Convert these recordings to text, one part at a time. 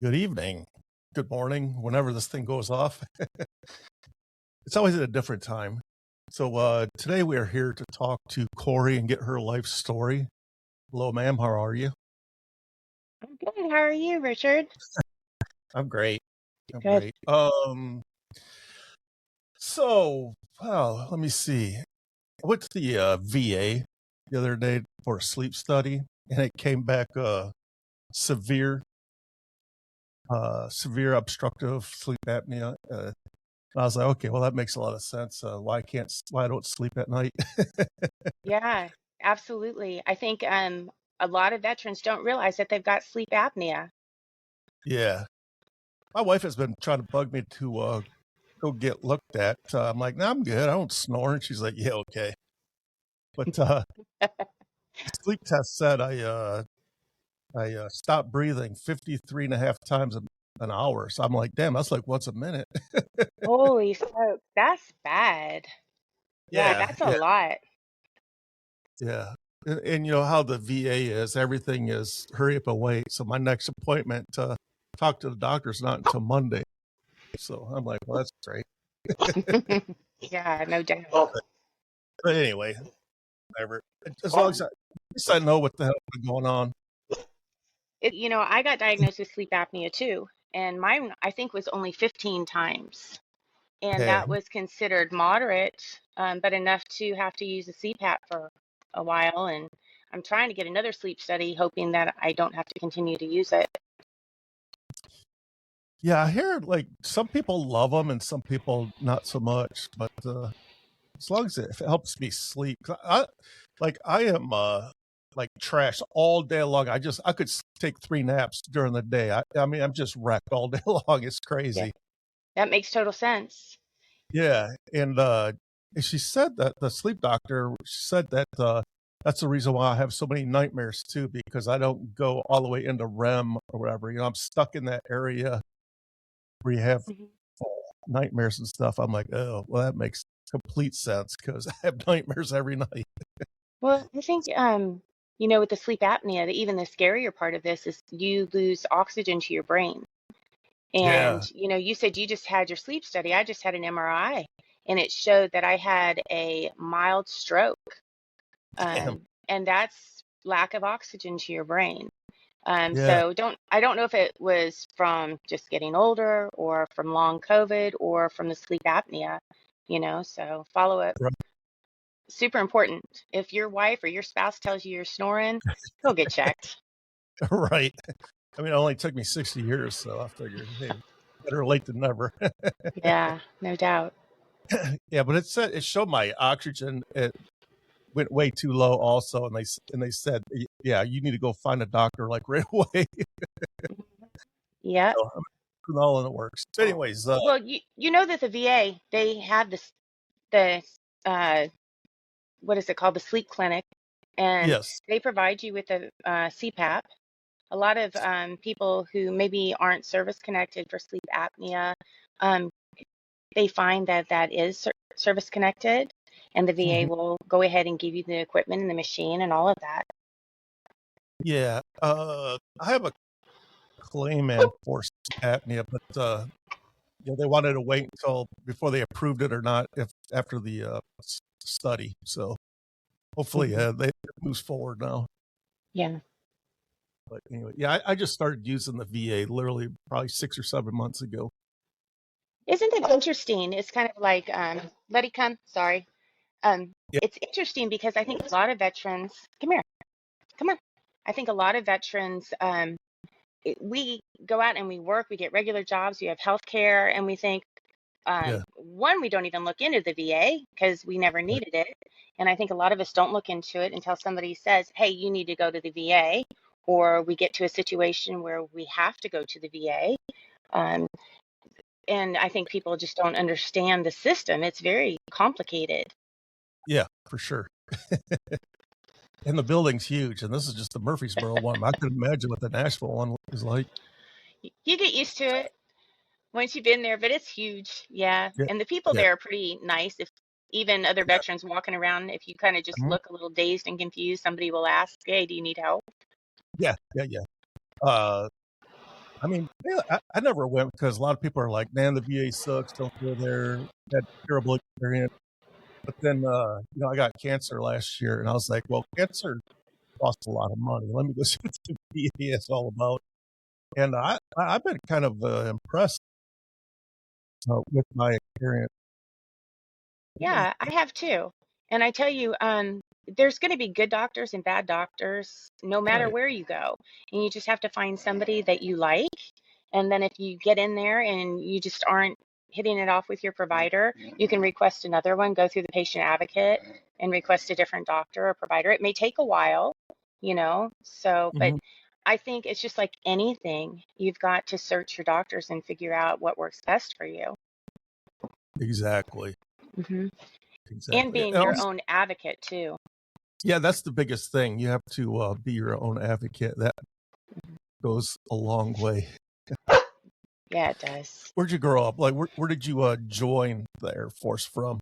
Good evening, good morning, whenever this thing goes off. It's always at a different time. So today we are here to talk to Corey and get her life story. Hello, ma'am. How are you? I'm good. How are you, Richard? I'm great. I'm Good. great. So, well, let me see. I went to the VA the other day for a sleep study, and it came back severe, severe obstructive sleep apnea. I was like, okay, well, that makes a lot of sense. Why I don't sleep at night? Yeah, absolutely. I think a lot of veterans don't realize that they've got sleep apnea. Yeah, my wife has been trying to bug me to go get looked at. I'm like, no, I'm good. I don't snore. And she's like, yeah, okay. But the sleep test said I stopped breathing 53 and a half times an hour. So I'm like, damn, that's like once a minute. Holy smokes, that's bad. Yeah, Yeah, that's a yeah, lot. yeah. And you know how the VA is, everything is hurry up and wait. So my next appointment to talk to the doctor is not until Monday. So I'm like, well, that's great. Yeah, no doubt. But anyway, whatever. As long as at least I know what the hell is going on. I got diagnosed with sleep apnea too, and mine I think was only 15 times, and Yeah. that was considered moderate, but enough to have to use a CPAP for a while. And I'm trying to get another sleep study, hoping that I don't have to continue to use it. Yeah, I hear like some people love them and some people not so much, but as long as it helps me sleep, 'cause I am like trash all day long. I could take 3 naps during the day. I mean I'm just wrecked all day long. It's Yeah, crazy. that makes total sense. Yeah, and she said that the sleep doctor said that that's the reason why I have so many nightmares too, because I don't go all the way into REM or whatever. You know, I'm stuck in that area where you have Mhm. nightmares and stuff. I'm like, oh, well, that makes complete sense because I have nightmares every night. Well, I think, with the sleep apnea, even the scarier part of this is you lose oxygen to your brain. And, Yeah, you said you just had your sleep study. I just had an MRI, and it showed that I had a mild stroke. damn. And that's lack of oxygen to your brain. Yeah, So I don't know if it was from just getting older or from long COVID or from the sleep apnea, so follow up. right. Super important. If your wife or your spouse tells you you're snoring, go get checked. Right. I mean, it only took me 60 years, so I figured, hey, better late than never. Yeah, no doubt. Yeah, but it showed my oxygen. It went way too low, also, and they said, yeah, you need to go find a doctor like right away. Yeah. So I'm doing all in the works. So anyways, Well, you know that the VA, they have the what is it called? The sleep clinic, and yes, they provide you with a CPAP. A lot of people who maybe aren't service connected for sleep apnea, um, they find that that is service connected, and the VA mhm, will go ahead and give you the equipment and the machine and all of that. yeah. I have a claim in for sleep apnea, but you know, they wanted to wait until before they approved it or not if after the study. So hopefully, Mhm. they it moves forward now. Yeah. But anyway, yeah, I just started using the VA literally probably 6 or 7 months ago. Isn't it interesting? It's kind of like, let it come, sorry. Yeah, It's interesting because I think a lot of veterans, come here, come on. I think a lot of veterans, we go out and we work, we get regular jobs, we have health care, and we think, yeah, one, we don't even look into the VA because we never right. needed it. And I think a lot of us don't look into it until somebody says, hey, you need to go to the VA, or we get to a situation where we have to go to the VA. Um, and I think people just don't understand the system. It's very complicated. Yeah, for sure. And the building's huge, and this is just the Murfreesboro one. I can imagine what the Nashville one is like. You get used to it once you've been there, but it's huge. Yeah. Yeah, And the people yeah, there are pretty nice. If even other yeah, veterans walking around, if you kind of just mhm, look a little dazed and confused, somebody will ask, hey, do you need help? yeah, yeah, yeah. Uh, I mean, yeah, I never went because a lot of people are like, man, the VA sucks. Don't go there. Had a terrible experience. But then, I got cancer last year, and I was like, well, cancer costs a lot of money. Let me go see what the VA is all about. And I've been kind of impressed with my experience. Yeah, I have too. And I tell you, there's going to be good doctors and bad doctors no matter Right. where you go. And you just have to find somebody that you like. And then if you get in there and you just aren't hitting it off with your provider, you can request another one, go through the patient advocate and request a different doctor or provider. It may take a while, but Hmm. I think it's just like anything. You've got to search your doctors and figure out what works best for you. Exactly. Hmm. And Exactly. being And your also, own advocate too. yeah, that's the biggest thing. You have to be your own advocate. That goes a long way. Yeah, it does. Where'd you grow up? Like, where did you join the Air Force from?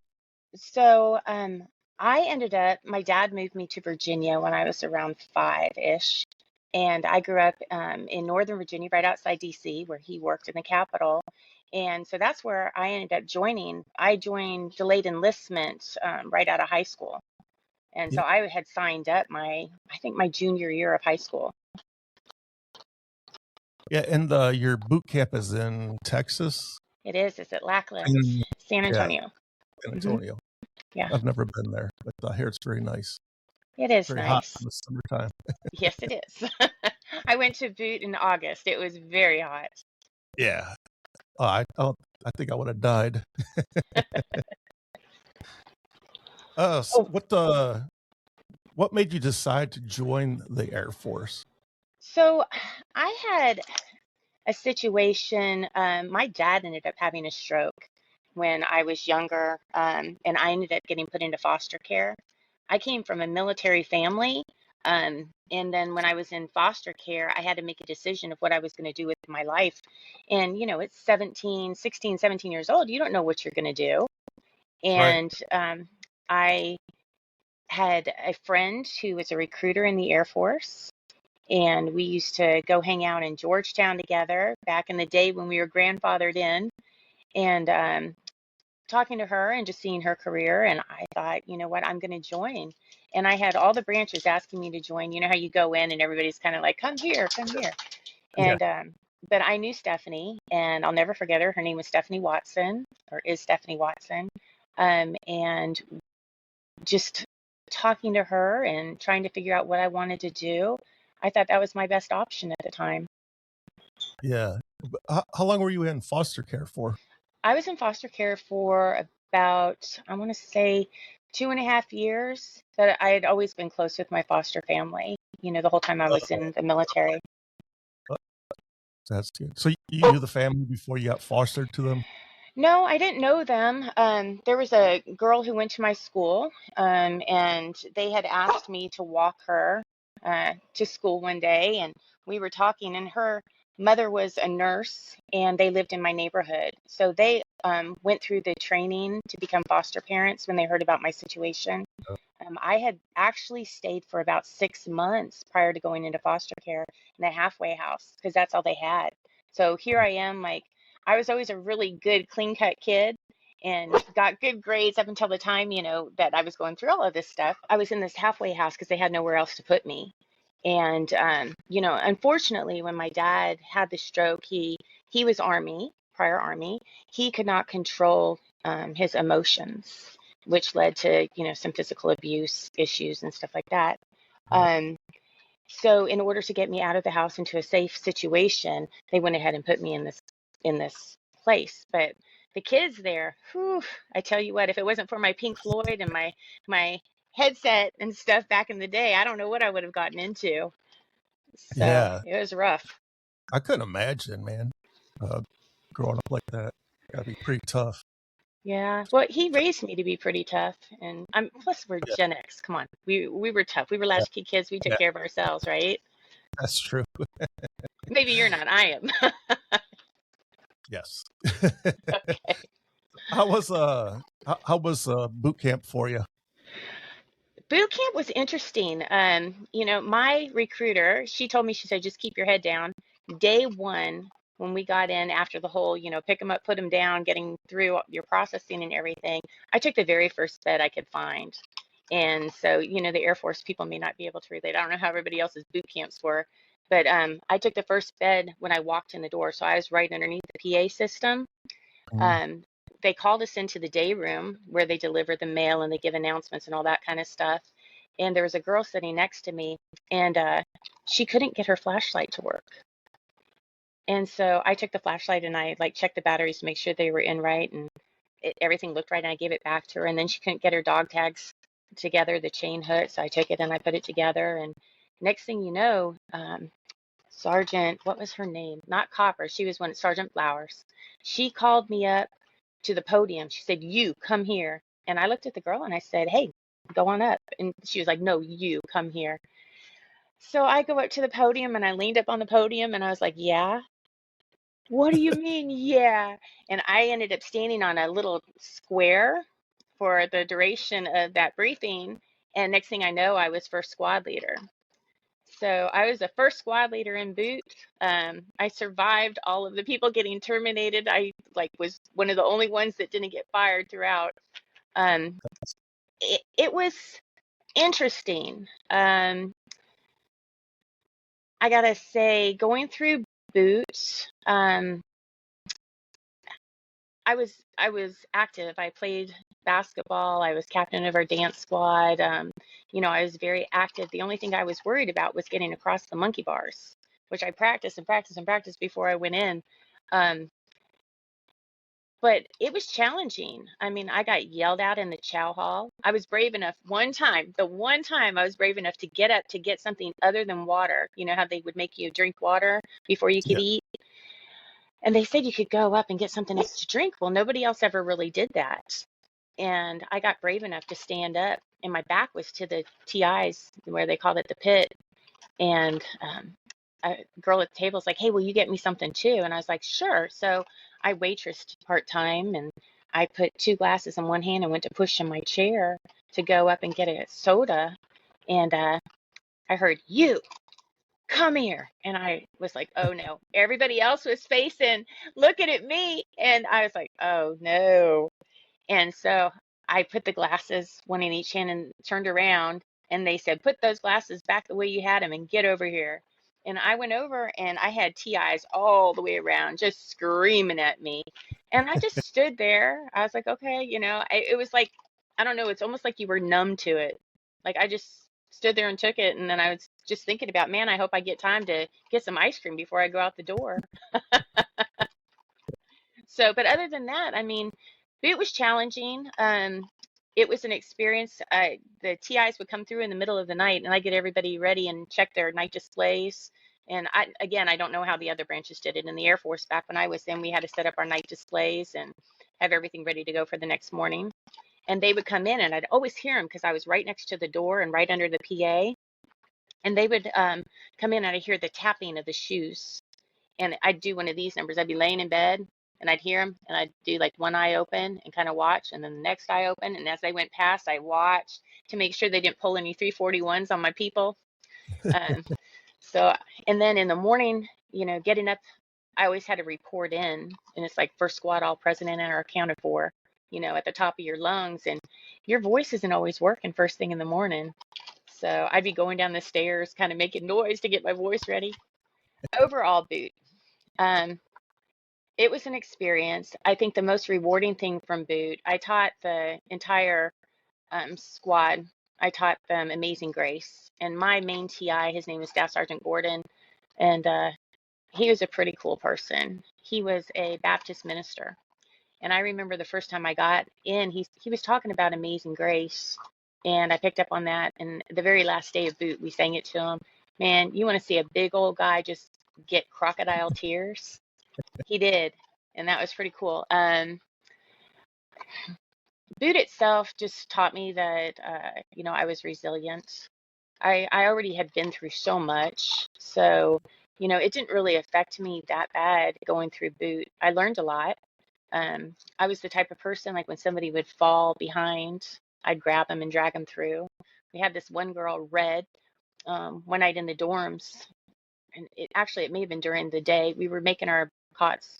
So, I ended up, my dad moved me to Virginia when I was around five-ish. And I grew up in Northern Virginia, right outside DC, where he worked in the Capitol. And so that's where I ended up joining. I joined delayed enlistment right out of high school. And Yeah, so I had signed up I think my junior year of high school. yeah. And your boot camp is in Texas. It's at Lackland, And, San yeah, Antonio. San Hmm. Antonio. Yeah, I've never been there, but I hear it's very nice. it is Very hot nice. in the summertime. Yes, it is. I went to boot in August. It was very hot. Yeah. I think I would have died. Oh, What made you decide to join the Air Force? so I had a situation. My dad ended up having a stroke when I was younger, and I ended up getting put into foster care. I came from a military family, and then when I was in foster care, I had to make a decision of what I was going to do with my life. And, it's 17, 16, 17 years old. You don't know what you're going to do. Right. And I had a friend who was a recruiter in the Air Force, and we used to go hang out in Georgetown together back in the day when we were grandfathered in. And talking to her and just seeing her career, and I thought, you know what, I'm going to join. And I had all the branches asking me to join. You know how you go in and everybody's kind of like, come here, come here. Yeah. And but I knew Stephanie, and I'll never forget her. Her name was Stephanie Watson, or is Stephanie Watson. And just talking to her and trying to figure out what I wanted to do, I thought that was my best option at the time. Yeah. But how long were you in foster care for? I was in foster care for about, I want to say, 2.5 years. But I had always been close with my foster family, the whole time I was Oh, in the military. that's good. So you knew the family before you got fostered to them? No, I didn't know them. There was a girl who went to my school, and they had asked me to walk her to school one day, and we were talking, and her mother was a nurse, and they lived in my neighborhood. So they went through the training to become foster parents when they heard about my situation. I had actually stayed for about 6 months prior to going into foster care in a halfway house because that's all they had. So here I am, like, I was always a really good, clean cut kid and got good grades up until the time, that I was going through all of this stuff. I was in this halfway house because they had nowhere else to put me. And, unfortunately, when my dad had the stroke, he was Army, prior Army. He could not control his emotions, which led to, some physical abuse issues and stuff like that. Right. Um, so in order to get me out of the house into a safe situation, they went ahead and put me in this place. But the kids there, whew, I tell you what, if it wasn't for my Pink Floyd and my headset and stuff back in the day, I don't know what I would have gotten into. So Yeah. it was rough. I couldn't imagine, man, uh, growing up like that. Gotta be pretty tough. Yeah. Well, he raised me to be pretty tough, and I'm plus we're Yeah. Gen X. Come on, we were tough. We were Yeah. latchkey kids. We took Yeah. care of ourselves, right? That's true. Maybe you're not. I am. Yes. Okay. How was boot camp for you? Boot camp was interesting. My recruiter, she told me, she said, just keep your head down day one, when we got in after the whole, pick them up, put them down, getting through your processing and everything, I took the very first bed I could find. And so, the Air Force people may not be able to relate. I don't know how everybody else's boot camps were, but I took the first bed when I walked in the door. So I was right underneath the PA system. Mm. Um, they called us into the day room where they deliver the mail and they give announcements and all that kind of stuff. And there was a girl sitting next to me, and she couldn't get her flashlight to work. And so I took the flashlight and I checked the batteries to make sure they were in right, and everything looked right, and I gave it back to her. And then she couldn't get her dog tags together, the chain hook, so I took it and I put it together. And next thing you know, Sergeant, what was her name? Not Copper. She was Sergeant Flowers. She called me up to the podium. She said, "You come here." And I looked at the girl and I said, "Hey, go on up." And she was like, "No, you come here." So I go up to the podium and I leaned up on the podium and I was like, "Yeah." "What do you mean, yeah?" And I ended up standing on a little square for the duration of that briefing. And next thing I know, I was first squad leader. So I was the first squad leader in boot. I survived all of the people getting terminated. I was one of the only ones that didn't get fired throughout. Um, it was interesting. I gotta say, going through boot, I was active. I played basketball. I was captain of our dance squad. I was very active. The only thing I was worried about was getting across the monkey bars, which I practiced and practiced and practiced before I went in. Um, but it was challenging. I mean, I got yelled at in the chow hall. I was brave enough the one time I was brave enough to get up to get something other than water. You know how they would make you drink water before you could Yeah. eat? And they said you could go up and get something else to drink. Well, nobody else ever really did that. And I got brave enough to stand up, and my back was to the TIs where they called it the pit. And a girl at the table was like, "Hey, will you get me something too?" And I was like, "Sure." So I waitressed part time, and I put two glasses in one hand and went to push in my chair to go up and get a soda. And I heard, "You come here." And I was like, "Oh no." Everybody else was facing, looking at me. And I was like, "Oh no." And so I put the glasses, one in each hand, and turned around. And they said, "Put those glasses back the way you had them and get over here." And I went over and I had TIs all the way around, just screaming at me. And I just stood there. I was like, okay, it was like, I don't know, it's almost like you were numb to it. Like I just stood there and took it. And then I was just thinking about, man, I hope I get time to get some ice cream before I go out the door. So, but other than that, I mean, it was challenging. It was an experience. The TIs would come through in the middle of the night, and I get everybody ready and check their night displays. And I don't know how the other branches did it. In the Air Force, back when I was in, we had to set up our night displays and have everything ready to go for the next morning. And they would come in, and I'd always hear them because I was right next to the door and right under the PA. And they would come in, and I'd hear the tapping of the shoes, and I'd do one of these numbers. I'd be laying in bed and I'd hear them, and I'd do like one eye open and kind of watch, and then the next eye open. And as they went past, I watched to make sure they didn't pull any 341s on my people. Um, so, and then in the morning, getting up, I always had to report in, and it's like first squad, all present and are accounted for, at the top of your lungs, and your voice isn't always working first thing in the morning. So I'd be going down the stairs, kind of making noise to get my voice ready. Overall, boot. Um, It was an experience. I think the most rewarding thing from boot, I taught the entire squad, I taught them Amazing Grace. And my main TI, his name is Staff Sergeant Gordon, and he was a pretty cool person. He was a Baptist minister. And I remember the first time I got in, he was talking about Amazing Grace. And I picked up on that. And the very last day of boot, we sang it to him. Man, you want to see a big old guy just get crocodile tears? He did, and that was pretty cool. Boot itself just taught me that, I was resilient. I already had been through so much, so it didn't really affect me that bad going through boot. I learned a lot. I was the type of person, like when somebody would fall behind, I'd grab them and drag them through. We had this one girl, Red, one night in the dorms. and it may have been during the day, we were making our cots,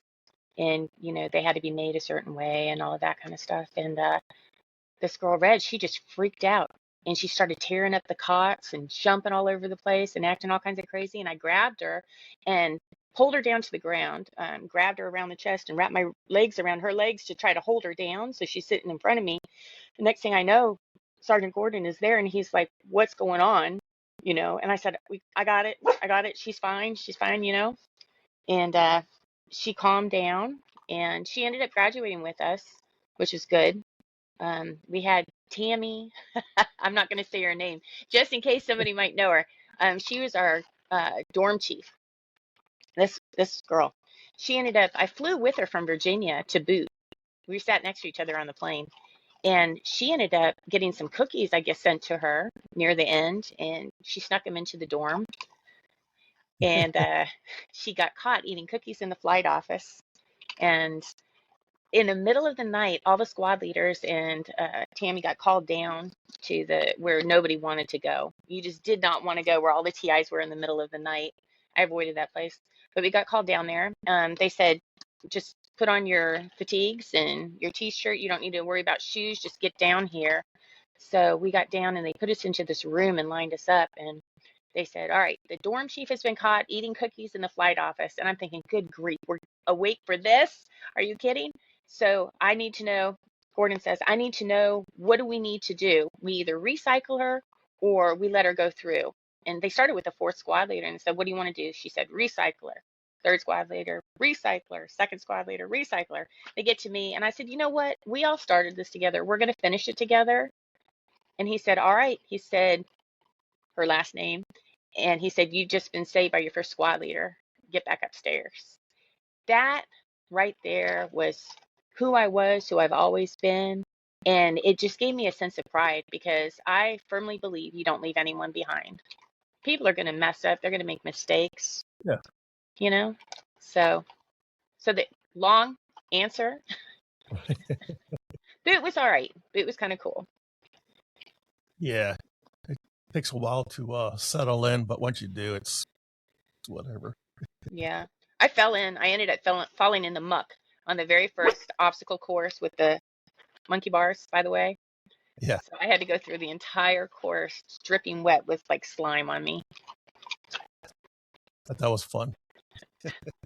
and they had to be made a certain way and all of that kind of stuff. And this girl Red, she just freaked out, and she started tearing up the cots and jumping all over the place and acting all kinds of crazy. And I grabbed her and pulled her down to the ground, grabbed her around the chest and wrapped my legs around her legs to try to hold her down so she's sitting in front of me. The next thing I know, Sergeant Gordon is there, and he's like, "What's going on?" And I said, I got it. She's fine. And she calmed down, and she ended up graduating with us, which was good. We had Tammy. I'm not going to say her name, just in case somebody might know her. She was our dorm chief. This girl. She ended up. I flew with her from Virginia to Boot. We sat next to each other on the plane, and she ended up getting some cookies, I guess, sent to her near the end, and she snuck them into the dorm. And she got caught eating cookies in the flight office. And in the middle of the night, all the squad leaders and Tammy got called down to where nobody wanted to go. You just did not want to go where all the TIs were in the middle of the night. I avoided that place, but we got called down there. They said, just put on your fatigues and your t-shirt. You don't need to worry about shoes. Just get down here. So we got down, and they put us into this room and lined us up. And they said, all right, the dorm chief has been caught eating cookies in the flight office. And I'm thinking, good grief, we're awake for this? Are you kidding? So I need to know, Gordon says, I need to know, what do we need to do? We either recycle her or we let her go through. And they started with the fourth squad leader and said, what do you want to do? She said, recycle her. Third squad leader, recycler. Second squad leader, recycler. They get to me, and I said, you know what? We all started this together. We're going to finish it together. And he said, all right. He said her last name. And he said, you've just been saved by your first squad leader. Get back upstairs. That right there was who I was, who I've always been. And it just gave me a sense of pride, because I firmly believe you don't leave anyone behind. People are going to mess up. They're going to make mistakes. Yeah. So the long answer, Boot was all right. Boot was kind of cool. Yeah. It takes a while to settle in, but once you do, it's whatever. Yeah. I fell in. I ended up falling in the muck on the very first obstacle course with the monkey bars, by the way. Yeah. So I had to go through the entire course dripping wet with like slime on me. But that was fun.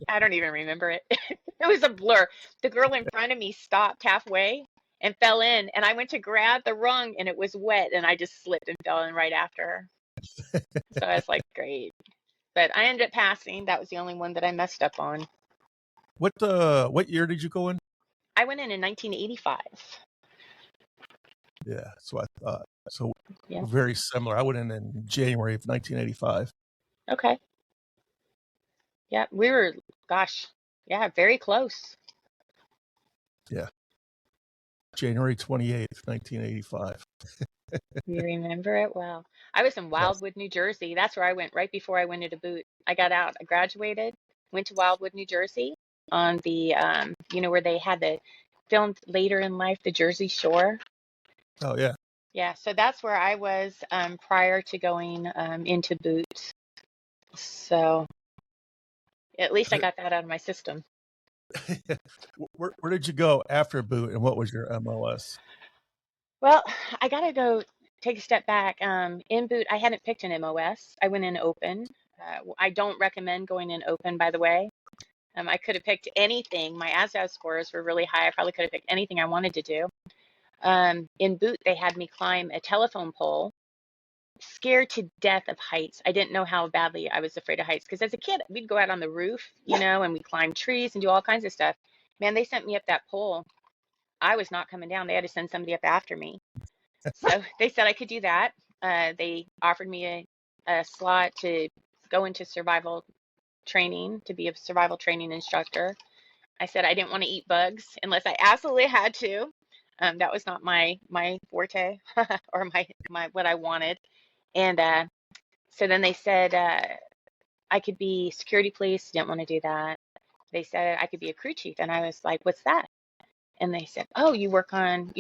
I don't even remember it. It was a blur. The girl in front of me stopped halfway and fell in, and I went to grab the rung, and it was wet, and I just slipped and fell in right after her. So I was like, great. But I ended up passing. That was the only one that I messed up on. What year did you go in? I went in 1985. Yeah, so I thought. So Yeah. very similar. I went in January of 1985. Okay. Yeah, we were, gosh, yeah, very close. Yeah. January 28th, 1985. You remember it well. I was in Yes. Wildwood, New Jersey. That's where I went right before I went into Boot. I got out, I graduated, went to Wildwood, New Jersey on the, where they had the filmed later in life, the Jersey Shore. Oh, yeah. Yeah, so that's where I was prior to going into Boot. So at least I got that out of my system. Where did you go after Boot, and what was your MOS? Well, I got to go take a step back. In Boot, I hadn't picked an MOS. I went in open. I don't recommend going in open, by the way. I could have picked anything. My ASVAB scores were really high. I probably could have picked anything I wanted to do. In Boot, they had me climb a telephone pole, scared to death of heights. I didn't know how badly I was afraid of heights, because as a kid, we'd go out on the roof, and we'd climb trees and do all kinds of stuff. Man, they sent me up that pole. I was not coming down. They had to send somebody up after me. So they said I could do that. They offered me a slot to go into survival training, to be a survival training instructor. I said I didn't want to eat bugs unless I absolutely had to. That was not my forte or my what I wanted. And so then they said I could be security police. Didn't want to do that. They said I could be a crew chief, and I was like, "What's that?" And they said, "Oh, you work on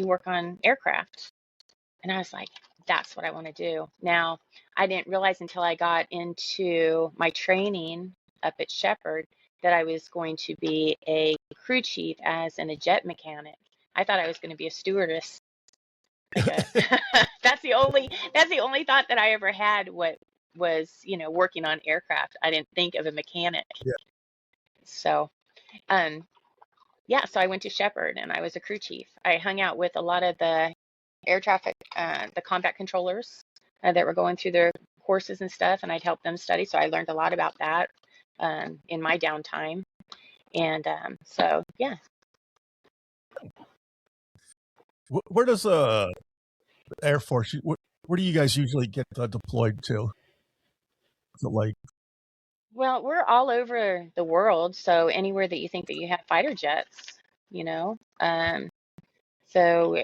aircraft." And I was like, that's what I want to do. Now, I didn't realize until I got into my training up at Shepherd that I was going to be a crew chief as in a jet mechanic. I thought I was going to be a stewardess. Like a that's the only thought that I ever had, what was, working on aircraft. I didn't think of a mechanic. Yeah. So, um yeah, so I went to Shepherd and I was a crew chief. I hung out with a lot of the air traffic, the combat controllers that were going through their courses and stuff, and I'd help them study. So I learned a lot about that in my downtime. And so, yeah. Where does Air Force? Where do you guys usually get deployed to? Is it like? Well, we're all over the world, so anywhere that you think that you have fighter jets, you know. So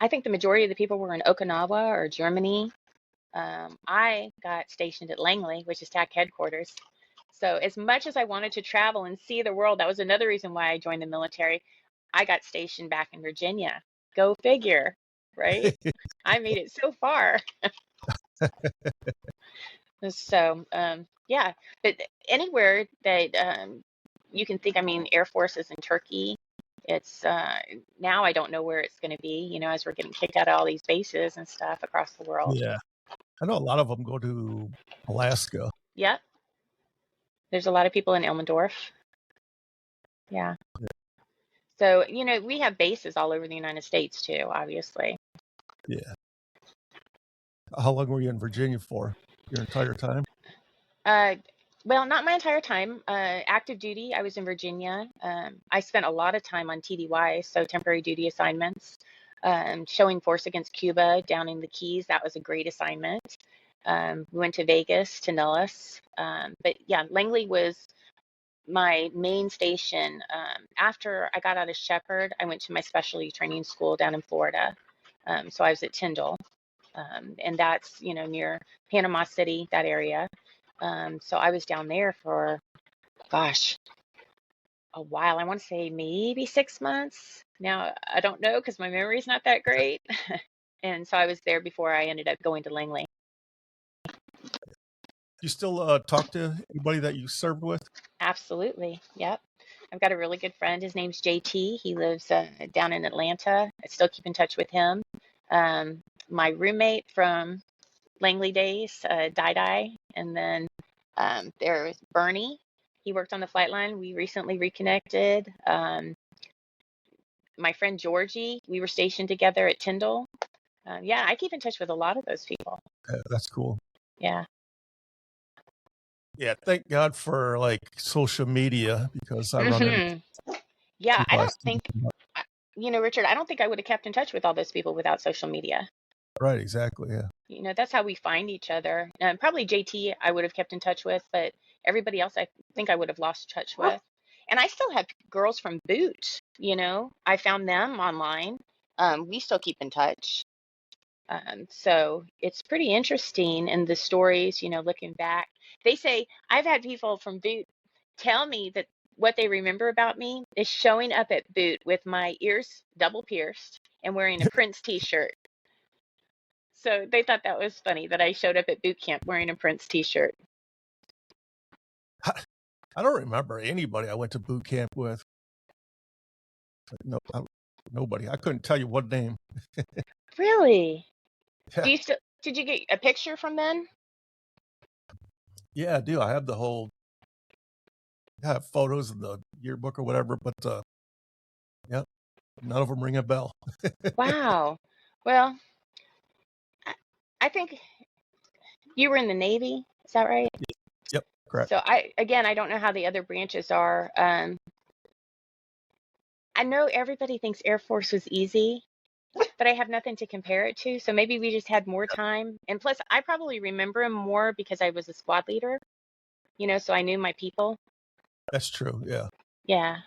I think the majority of the people were in Okinawa or Germany. I got stationed at Langley, which is TAC headquarters. So as much as I wanted to travel and see the world, that was another reason why I joined the military. I got stationed back in Virginia. Go figure, right? I made it so far. So, yeah, but anywhere that you can think, I mean, Air Force is in Turkey. It's now I don't know where it's going to be, as we're getting kicked out of all these bases and stuff across the world. Yeah, I know a lot of them go to Alaska. Yep. There's a lot of people in Elmendorf. Yeah. So, we have bases all over the United States too, obviously. Yeah. How long were you in Virginia for? Your entire time? Well, not my entire time. Active duty, I was in Virginia. I spent a lot of time on TDY, so temporary duty assignments, showing force against Cuba down in the Keys. That was a great assignment. We went to Vegas, to Nellis. But yeah, Langley was my main station. After I got out of Shepherd, I went to my specialty training school down in Florida. So I was at Tyndall, and that's, near Panama City, that area. So I was down there for, gosh, a while. I want to say maybe 6 months. Now, I don't know because my memory's not that great. And so I was there before I ended up going to Langley. You still talk to anybody that you served with? Absolutely. Yep. I've got a really good friend. His name's JT. He lives down in Atlanta. I still keep in touch with him. My roommate from Langley days, Di, and then there's Bernie. He worked on the flight line. We recently reconnected. My friend Georgie, we were stationed together at Tyndall. Yeah, I keep in touch with a lot of those people. That's cool. Yeah. Yeah, thank God for like social media, because I run into Yeah, I don't think, people. Richard, I don't think I would have kept in touch with all those people without social media. Right, exactly. Yeah. That's how we find each other. Probably JT I would have kept in touch with, but everybody else I think I would have lost touch with. And I still have girls from Boot, I found them online. We still keep in touch. So it's pretty interesting in the stories, looking back. They say I've had people from Boot tell me that what they remember about me is showing up at Boot with my ears double pierced and wearing a Prince t-shirt. So they thought that was funny that I showed up at boot camp wearing a Prince t-shirt. I don't remember anybody I went to boot camp with. No, nobody. I couldn't tell you what name. Really? Yeah. Did you get a picture from then? Yeah, I do. I have the whole, I have photos of the yearbook or whatever, but yeah, none of them ring a bell. Wow. Well, I think you were in the Navy. Is that right? Yep, correct. So I don't know how the other branches are. I know everybody thinks Air Force was easy, but I have nothing to compare it to. So maybe we just had more time. And plus, I probably remember him more because I was a squad leader, so I knew my people. That's true. Yeah. Yeah.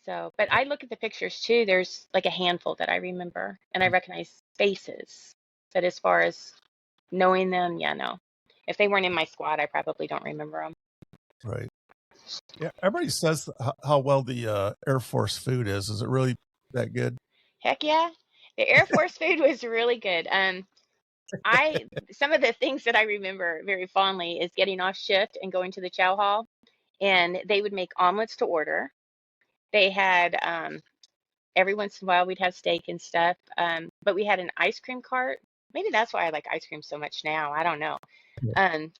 So, but I look at the pictures too. There's like a handful that I remember and I recognize faces. But as far as knowing them, yeah, no. If they weren't in my squad, I probably don't remember them. Right. Yeah. Everybody says how well the Air Force food is. Is it really that good? Heck yeah. The Air Force food was really good. Some of the things that I remember very fondly is getting off shift and going to the chow hall, and they would make omelets to order. They had every once in a while we'd have steak and stuff, but we had an ice cream cart. Maybe that's why I like ice cream so much now. I don't know. Um,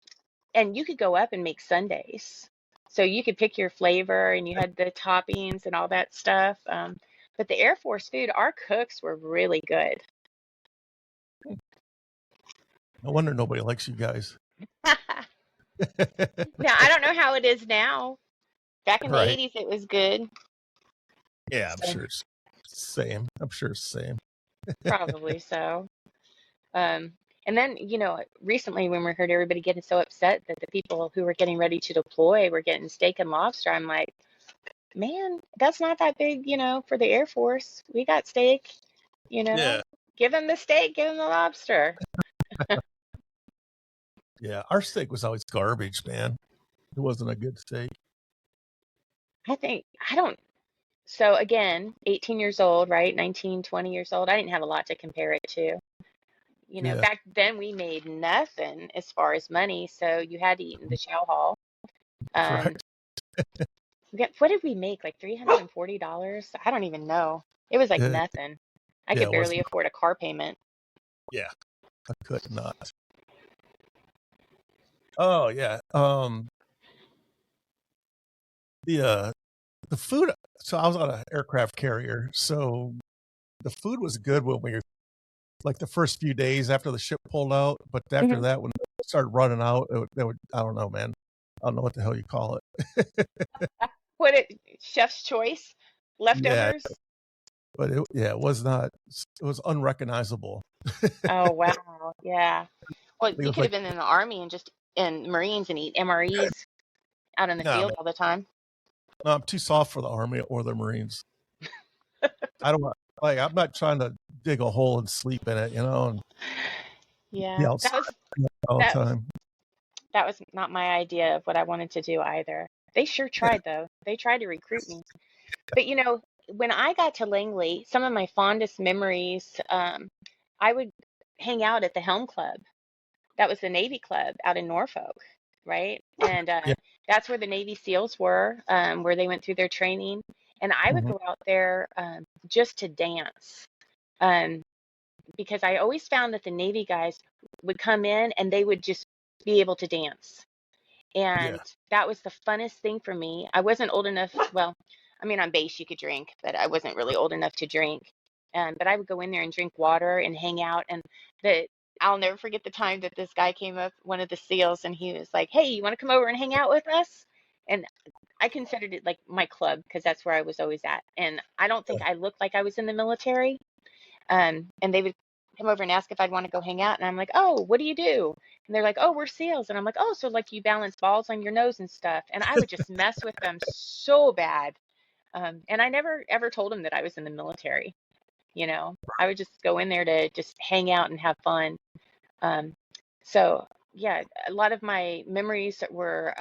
and you could go up and make sundaes. So you could pick your flavor and you had the toppings and all that stuff. But the Air Force food, our cooks were really good. No wonder nobody likes you guys. Now, I don't know how it is now. Back in the Right. 80s, it was good. Yeah, I'm So sure it's same. I'm sure it's same. probably so. Um, and then, recently when we heard everybody getting so upset that the people who were getting ready to deploy were getting steak and lobster, I'm like, man, that's not that big, for the Air Force. We got steak, you know. Yeah. Give them the steak, give them the lobster. Yeah. Our steak was always garbage, man. It wasn't a good steak. I don't, so again, 18 years old, right? 19, 20 years old. I didn't have a lot to compare it to. Yeah. Back then we made nothing as far as money, so you had to eat in the chow hall. Um, Correct. what did we make? Like $340? I don't even know. It was like Yeah. nothing. I Yeah. could It was barely not. afford a car payment. Yeah. I could not. Oh yeah. The food. So I was on an aircraft carrier, so the food was good when we were like the first few days after the ship pulled out, but after Mhm. that, when it started running out, they would, I don't know, man. I don't know what the hell you call it. What it chef's choice? Yeah, Leftovers? but it was not. It was unrecognizable. Oh wow. Yeah. Well, It you was could have like, been in the Army and just in Marines and eat MREs out in the nah, field man, all the time. no, I'm too soft for the Army or the Marines. I don't want, like, I'm not trying to dig a hole and sleep in it, and be Yeah. That outside was all the that was time. that was not my idea of what I wanted to do either. They sure tried though. They tried to recruit me. But when I got to Langley, some of my fondest memories, I would hang out at the Helm Club. That was the Navy Club out in Norfolk, right? And Yeah. that's where the Navy SEALs were, where they went through their training. And I would Hmm. go out there just to dance, um, because I always found that the Navy guys would come in and they would just be able to dance. Yeah. And that was the funnest thing for me. I wasn't old enough. Well, I mean, on base you could drink, but I wasn't really old enough to drink. But I would go in there and drink water and hang out. And the I'll never forget the time that this guy came up, one of the SEALs, and he was like, "Hey, you want to come over and hang out with us?" And I considered it like my club because that's where I was always at. And I don't think I looked like I was in the military. And they would come over and ask if I'd want to go hang out. And I'm like, "Oh, what do you do?" And they're like, "Oh, we're SEALs." And I'm like, "Oh, so like you balance balls on your nose and stuff." And I would just mess with them so bad. And I never ever told them that I was in the military. I would just go in there to just hang out and have fun. Um, so yeah, a lot of my memories were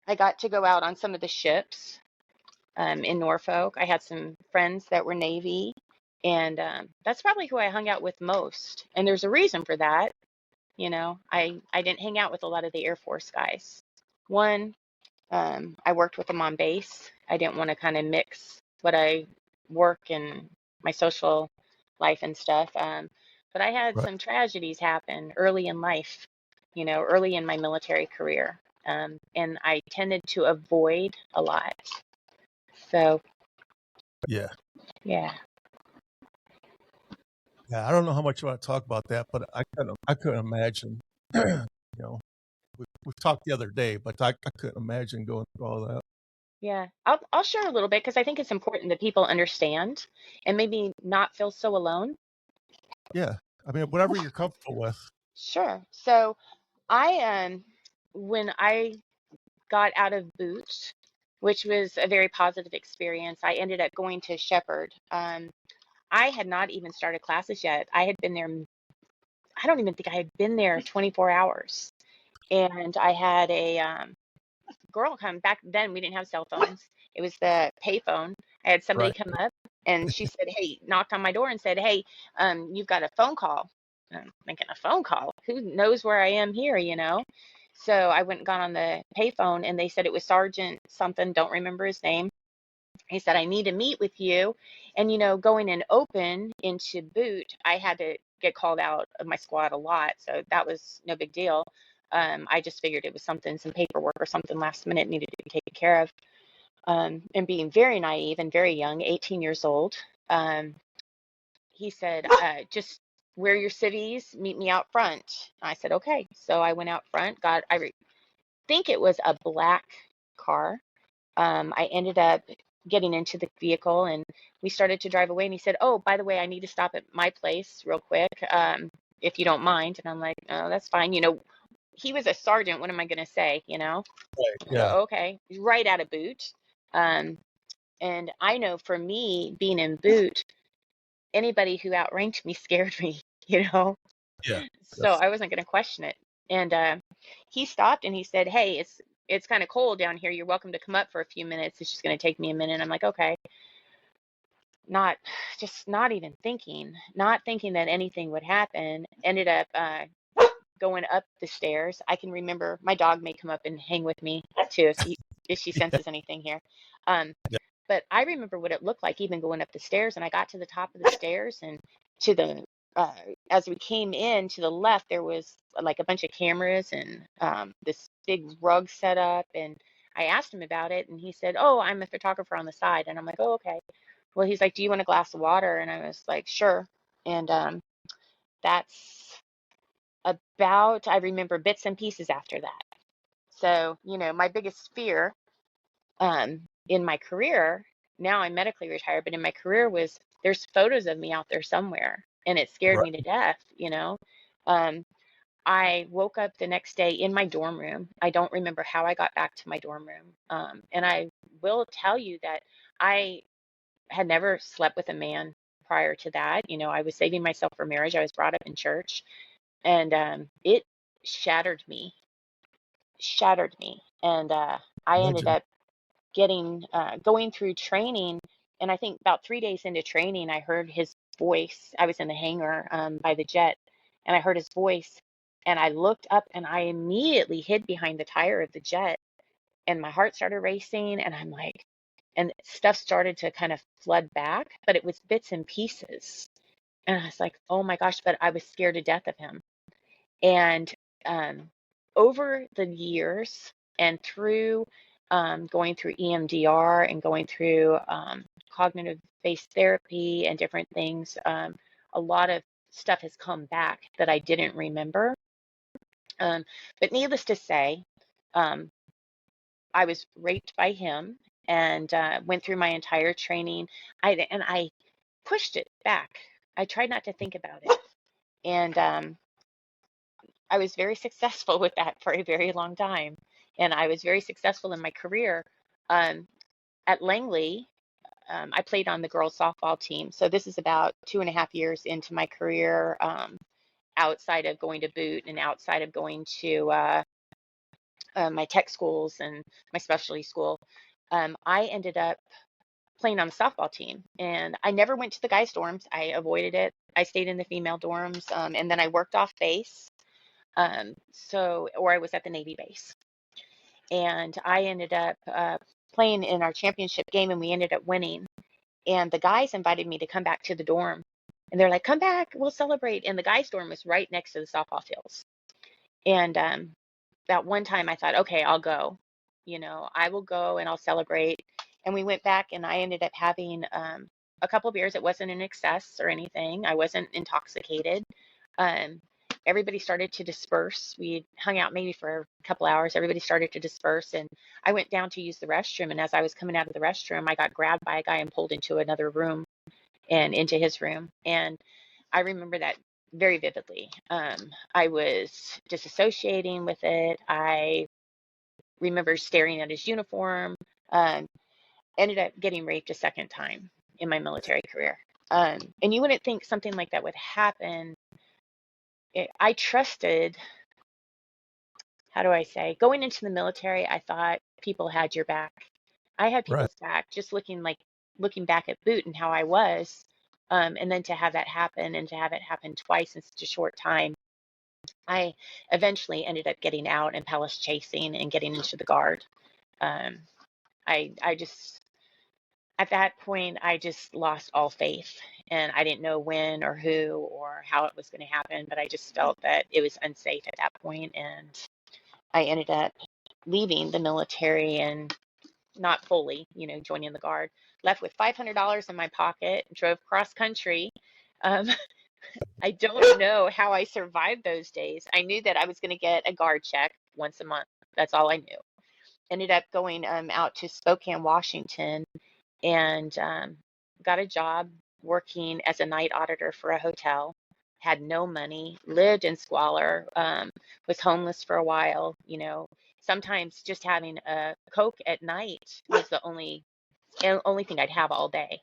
I got to go out on some of the ships in Norfolk. I had some friends that were Navy, and that's probably who I hung out with most. And there's a reason for that. I didn't hang out with a lot of the Air Force guys. One, I worked with them on base. I didn't want to kind of mix what I work and my social life and stuff. But I had Right. some tragedies happen early in life, early in my military career. And I tended to avoid a lot. So, Yeah. yeah. Yeah. I don't know how much you want to talk about that, but I couldn't imagine. know, we talked the other day, but I couldn't imagine going through all that. Yeah, I'll share a little bit because I think it's important that people understand and maybe not feel so alone. Yeah. I mean, whatever you're comfortable with. Sure. So when I got out of boot, which was a very positive experience, I ended up going to Shepherd. I had not even started classes yet. I had been there. I don't even think I had been there 24 hours, and I had a girl come back then. We didn't have cell phones. It was the payphone. I had somebody Right. come up. And she said, hey, knocked on my door and said, hey, you've got a phone call. And I'm thinking, a phone call? Who knows where I am here, you know? So I went and got on the payphone, and they said it was Sergeant something, don't remember his name. He said, I need to meet with you. And, you know, going in open into boot, I had to get called out of my squad a lot. So that was no big deal. I just figured it was something, some paperwork or something last minute needed to be taken care of. And being very naive and very young, 18 years old, um, he said, just wear your civvies, meet me out front. I said, okay. So I went out front, think it was a black car. I ended up getting into the vehicle, and we started to drive away. And he said, oh, by the way, I need to stop at my place real quick, if you don't mind. And I'm like, oh, that's fine. You know, he was a sergeant. What am I going to say? You know, Right. so, Yeah. okay, right out of boot. Um, and I know for me, being in boot, anybody who outranked me scared me, you know, Yeah. so That's I wasn't going to question it. And he stopped and he said, hey, it's kind of cold down here. You're welcome to come up for a few minutes. It's just going to take me a minute. I'm like, okay. Not just not even thinking, not thinking that anything would happen. Ended up going up the stairs. I can remember my dog may come up and hang with me too if she yeah. senses anything here. Um, Yeah. but I remember what it looked like even going up the stairs. And I got to the top of the stairs, and to the uh, as we came in to the left, there was like a bunch of cameras and this big rug set up. And I asked him about it, and he said, "Oh, I'm a photographer on the side." And I'm like, "Oh, okay." Well, he's like, "Do you want a glass of water?" And I was like, "Sure." And that's about, I remember bits and pieces after that. So, you know, my biggest fear in my career, now I'm medically retired, but in my career was there's photos of me out there somewhere, and it scared Right. me to death, you know. Um, I woke up the next day in my dorm room. I don't remember how I got back to my dorm room. And I will tell you that I had never slept with a man prior to that. You know, I was saving myself for marriage. I was brought up in church, and it shattered me, shattered me. And I ended Imagine. up going through training. And I think about 3 days into training, I heard his voice. I was in the hangar by the jet, and I heard his voice. And I looked up, and I immediately hid behind the tire of the jet, and my heart started racing. And I'm like, and stuff started to kind of flood back, but it was bits and pieces. And I was like, oh my gosh, but I was scared to death of him. And um, over the years and through going through EMDR and going through cognitive based therapy and different things, a lot of stuff has come back that I didn't remember. Um, but needless to say, um, I was raped by him, and went through my entire training. I pushed it back. I tried not to think about it. And I was very successful with that for a very long time. And I was very successful in my career. Um, at Langley, I played on the girls softball team. So this is about 2.5 years into my career, outside of going to boot and outside of going to my tech schools and my specialty school. I ended up playing on the softball team, and I never went to the guys' dorms. I avoided it. I stayed in the female dorms, and then I worked off base. Or I was at the Navy base, and I ended up playing in our championship game, and we ended up winning. And the guys invited me to come back to the dorm, and they're like, "Come back, we'll celebrate." And the guys' dorm was right next to the softball fields. And that one time, I thought, "Okay, I'll go. You know, I will go and I'll celebrate." And we went back, and I ended up having a couple beers. It wasn't in excess or anything. I wasn't intoxicated. Um, Everybody started to disperse. We hung out maybe for a couple hours. Everybody started to disperse, and I went down to use the restroom. And as I was coming out of the restroom, I got grabbed by a guy and pulled into another room and into his room. And I remember that very vividly. I was disassociating with it. I remember staring at his uniform. Um, Ended up getting raped a second time in my military career. And you wouldn't think something like that would happen. I trusted, how do I say, going into the military, I thought people had your back. I had Right. people's back, just looking like looking back at Boot and how I was, and then to have that happen and to have it happen twice in such a short time, I eventually ended up getting out and palace chasing and getting into the Guard. Um, I just, at that point, I just lost all faith, and I didn't know when or who or how it was going to happen, but I just felt that it was unsafe at that point, and I ended up leaving the military and not fully, joining the Guard. Left with $500 in my pocket, drove cross country. Um, I don't know how I survived those days. I knew that I was going to get a Guard check once a month. That's all I knew. Ended up going out to Spokane, Washington, and got a job working as a night auditor for a hotel. Had no money, lived in squalor, was homeless for a while. Sometimes just having a Coke at night was the only thing I'd have all day.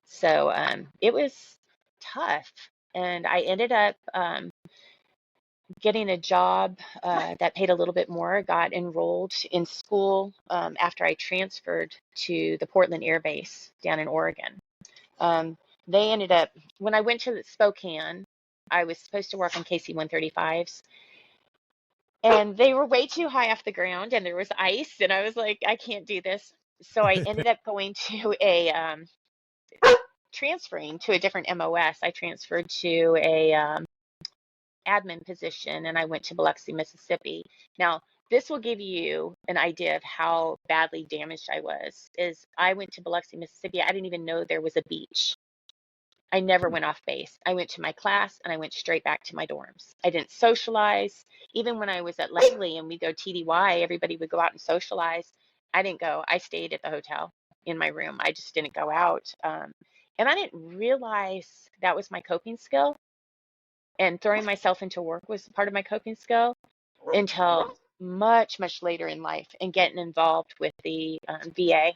So it was tough. And I ended up getting a job that paid a little bit more. Got enrolled in school after I transferred to the Portland Air Base down in Oregon. They ended up, when I went to Spokane, I was supposed to work on KC-135s, and they were way too high off the ground, and there was ice, and I was like, I can't do this. So I ended up going to transferring to a different MOS. I transferred to a admin position, and I went to Biloxi, Mississippi. Now, this will give you an idea of how badly damaged I was. Is I went to Biloxi, Mississippi. I didn't even know there was a beach. I never went off base. I went to my class and I went straight back to my dorms. I didn't socialize. Even when I was at Langley and we go TDY, everybody would go out and socialize. I didn't go. I stayed at the hotel in my room. I just didn't go out. And I didn't realize that was my coping skill. And throwing myself into work was part of my coping skill until much, much later in life and getting involved with the VA.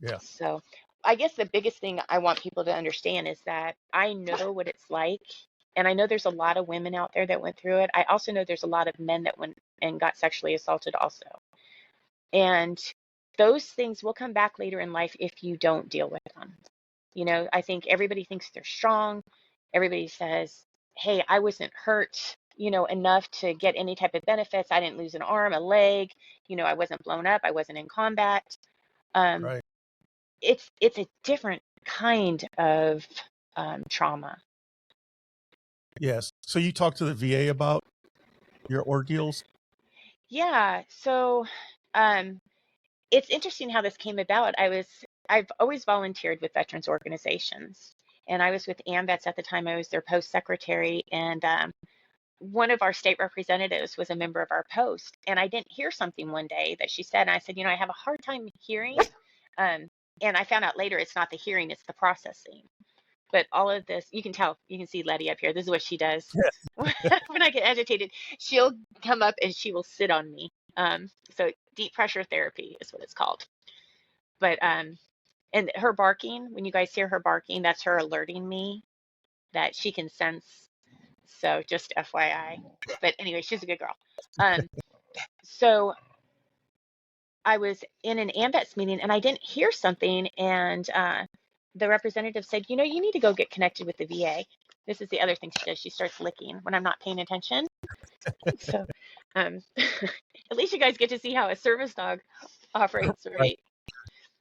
Yeah. So I guess the biggest thing I want people to understand is that I know what it's like. And I know there's a lot of women out there that went through it. I also know there's a lot of men that went and got sexually assaulted also. And those things will come back later in life if you don't deal with them. I think everybody thinks they're strong. Everybody says, hey, I wasn't hurt, enough to get any type of benefits. I didn't lose an arm, a leg, I wasn't blown up. I wasn't in combat. Um, Right. it's a different kind of trauma. Yes. So you talked to the VA about your ordeals? Yeah. So it's interesting how this came about. I've always volunteered with veterans organizations, and I was with AMVETS at the time. I was their post secretary, and one of our state representatives was a member of our post, and I didn't hear something one day that she said, and I said, I have a hard time hearing. And I found out later it's not the hearing, it's the processing. But all of this, you can tell, you can see Letty up here. This is what she does. When I get agitated, she'll come up and she will sit on me. So deep pressure therapy is what it's called. But and her barking, when you guys hear her barking, that's her alerting me that she can sense. So just FYI. But anyway, she's a good girl. So I was in an AMVETS meeting and I didn't hear something, and the representative said, you need to go get connected with the VA. This is the other thing she does. She starts licking when I'm not paying attention. So at least you guys get to see how a service dog operates, Right.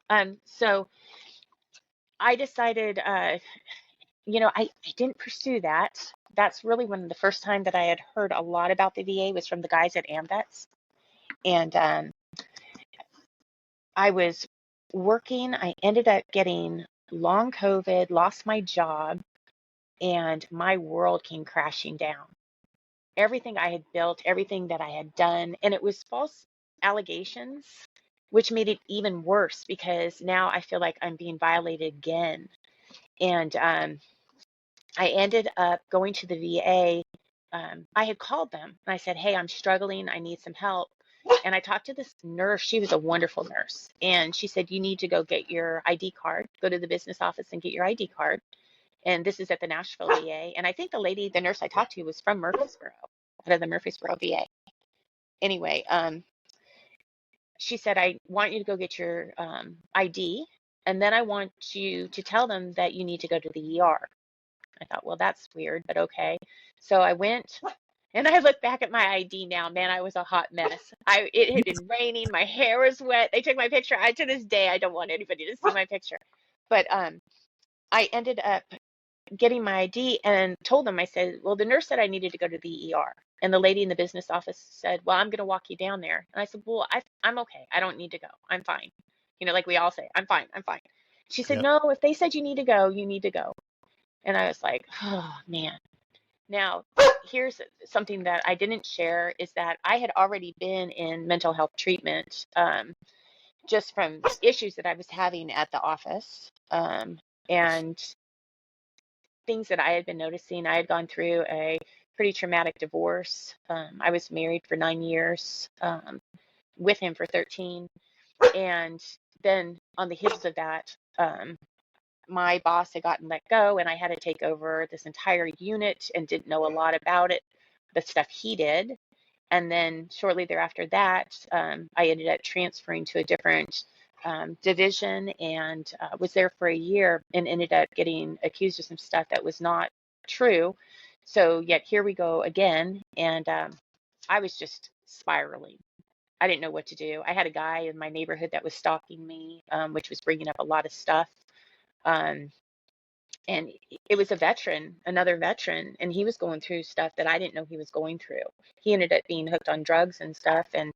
right? So I decided, I didn't pursue that. That's really when the first time that I had heard a lot about the VA was from the guys at AMVETS. And I was working. I ended up getting long COVID, lost my job, and my world came crashing down. Everything I had built, everything that I had done, and it was false allegations, which made it even worse because now I feel like I'm being violated again. And I ended up going to the VA. I had called them and I said, hey, I'm struggling. I need some help. And I talked to this nurse. She was a wonderful nurse. And she said, you need to go get your ID card, go to the business office and get your ID card. And this is at the Nashville VA. And I think the nurse I talked to was from Murfreesboro, out of the Murfreesboro VA. Anyway, she said, I want you to go get your ID. And then I want you to tell them that you need to go to the ER. I thought, well, that's weird, but okay. So I went and I look back at my ID now. Man, I was a hot mess. It had been raining, my hair was wet. They took my picture. To this day I don't want anybody to see my picture. But I ended up getting my ID and told them, I said, well, the nurse said I needed to go to the ER. And the lady in the business office said, well, I'm going to walk you down there. And I said, well, I'm okay. I don't need to go. I'm fine. Like we all say, I'm fine. I'm fine. She said, Yeah. no, if they said you need to go, you need to go. And I was like, oh, man. Now, here's something that I didn't share is that I had already been in mental health treatment just from issues that I was having at the office. And things that I had been noticing. I had gone through a pretty traumatic divorce. I was married for 9 years, with him for 13. And then on the heels of that, my boss had gotten let go, and I had to take over this entire unit and didn't know a lot about it, the stuff he did. And then shortly thereafter that, I ended up transferring to a different division and was there for a year and ended up getting accused of some stuff that was not true. So yet here we go again. And I was just spiraling. I didn't know what to do. I had a guy in my neighborhood that was stalking me, which was bringing up a lot of stuff. Um, and it was a veteran, another veteran, and he was going through stuff that I didn't know he was going through. He ended up being hooked on drugs and stuff. And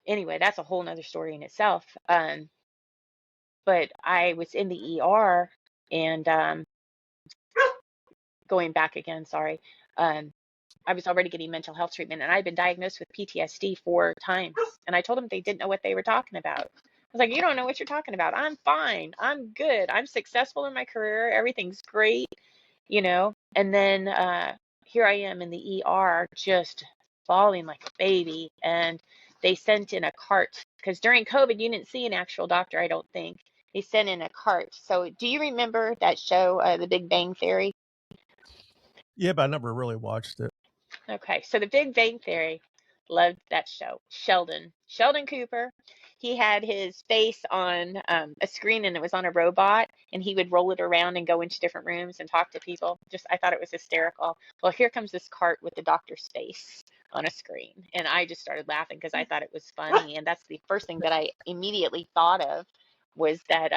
anyway, that's a whole nother story in itself. But I was in the ER and going back again, sorry. I was already getting mental health treatment and I'd been diagnosed with PTSD 4 times. And I told them they didn't know what they were talking about. I was like, you don't know what you're talking about. I'm fine. I'm good. I'm successful in my career. Everything's great. And then here I am in the ER just falling like a baby. And they sent in a cart because during COVID, you didn't see an actual doctor, I don't think. They sent in a cart. So do you remember that show, The Big Bang Theory? Yeah, but I never really watched it. Okay, so The Big Bang Theory, loved that show. Sheldon Cooper, he had his face on a screen and it was on a robot, and he would roll it around and go into different rooms and talk to people. I thought it was hysterical. Well, here comes this cart with the doctor's face on a screen, and I just started laughing because I thought it was funny, and that's the first thing that I immediately thought of was that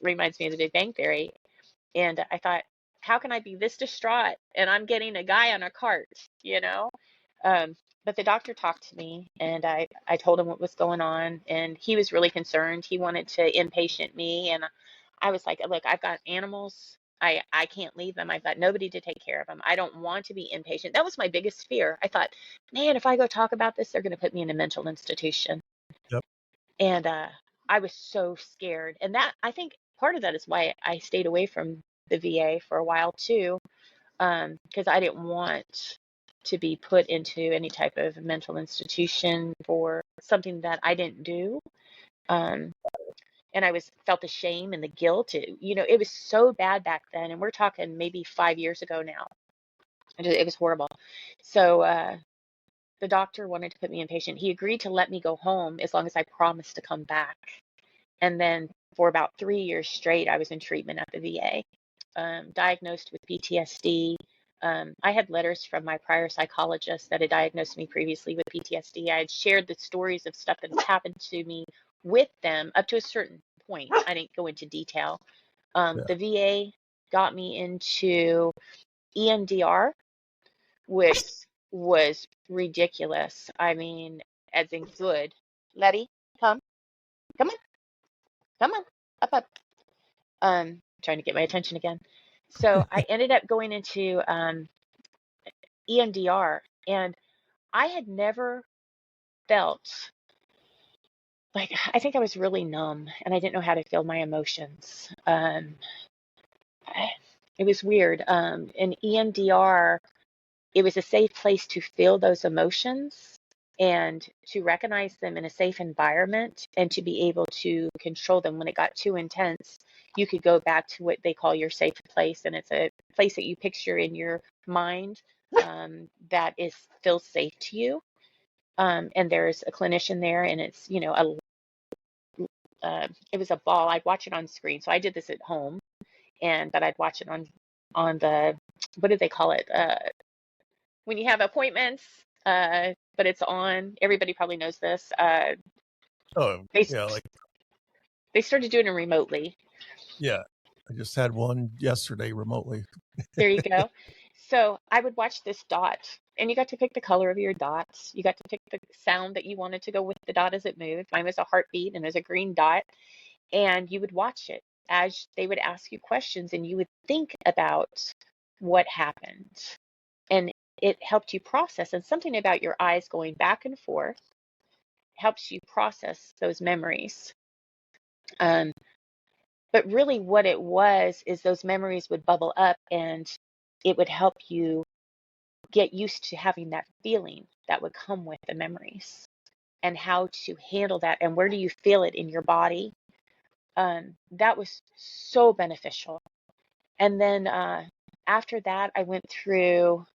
reminds me of The Big Bang Theory. And I thought, how can I be this distraught and I'm getting a guy on a cart? Um, but the doctor talked to me and I told him what was going on and he was really concerned. He wanted to inpatient me. And I was like, look, I've got animals. I can't leave them. I've got nobody to take care of them. I don't want to be inpatient. That was my biggest fear. I thought, man, if I go talk about this, they're going to put me in a mental institution. Yep. And I was so scared. And that, I think part of that is why I stayed away from the VA for a while too, because I didn't want to be put into any type of mental institution for something that I didn't do. Um, and I felt the shame and the guilt. It was so bad back then. And we're talking maybe 5 years ago now. It was horrible. So the doctor wanted to put me inpatient. He agreed to let me go home as long as I promised to come back. And then for about 3 years straight, I was in treatment at the VA, diagnosed with PTSD. I had letters from my prior psychologist that had diagnosed me previously with PTSD. I had shared the stories of stuff that had happened to me with them up to a certain point. I didn't go into detail. Yeah. The VA got me into EMDR, which was ridiculous. I mean, as in good. Letty, come, come on, come on, up. Trying to get my attention again. So I ended up going into EMDR, and I had never felt like I think I was really numb, and I didn't know how to feel my emotions. It was weird. In EMDR, it was a safe place to feel those emotions and to recognize them in a safe environment and to be able to control them. When it got too intense, you could go back to what they call your safe place, and it's a place that you picture in your mind that feels safe to you. And there's a clinician there, and it's it was a ball. I'd watch it on screen. So I did this at home, but I'd watch it on the, what do they call it? When you have appointments, but it's on. Everybody probably knows this. Oh, They yeah, like, they started doing it remotely. yeah. I just had one yesterday remotely. There you go. So I would watch this dot, and you got to pick the color of your dots. You got to pick the sound that you wanted to go with the dot as it moved. Mine was a heartbeat, and it was a green dot. And you would watch it as they would ask you questions, and you would think about what happened. And it helped you process. And something about your eyes going back and forth helps you process those memories. Um, but really, what it was is those memories would bubble up, and it would help you get used to having that feeling that would come with the memories and how to handle that and where do you feel it in your body. That was so beneficial. And then after that, I went through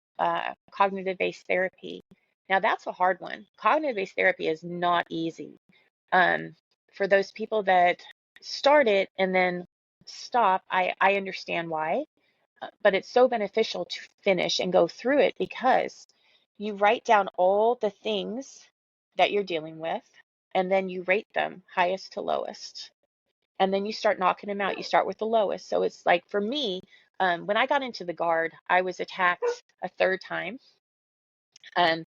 cognitive based therapy. Now, that's a hard one. Cognitive based therapy is not easy. Um, for those people that start it and then stop, I understand why, but it's so beneficial to finish and go through it because you write down all the things that you're dealing with and then you rate them highest to lowest. And then you start knocking them out. You start with the lowest. So it's like for me, when I got into the Guard, I was attacked a third time. Um,